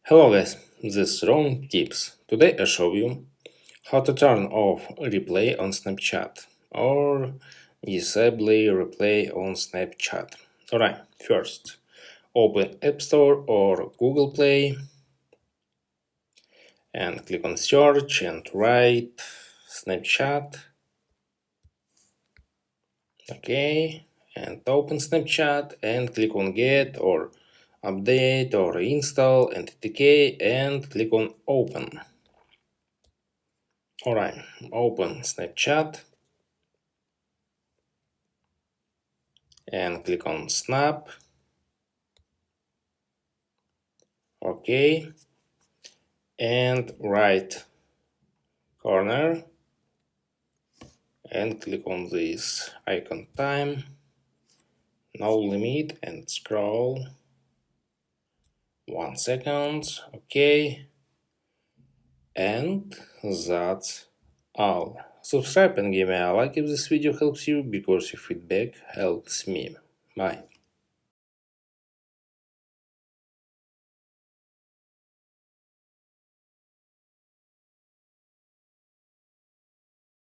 Hello guys, this is Ron Tips. Today I show you how to turn off replay on Snapchat or disable replay on Snapchat. Alright, first open App Store or Google Play and click on search and write Snapchat. Okay, and open Snapchat and click on get or update or install and ATK and click on open. Alright, open Snapchat and click on Snap. Okay, and right corner and click on this icon time, no limit, and scroll 1 second. Okay, and that's all. Subscribe and give me a like if this video helps you, because your feedback helps me. Bye.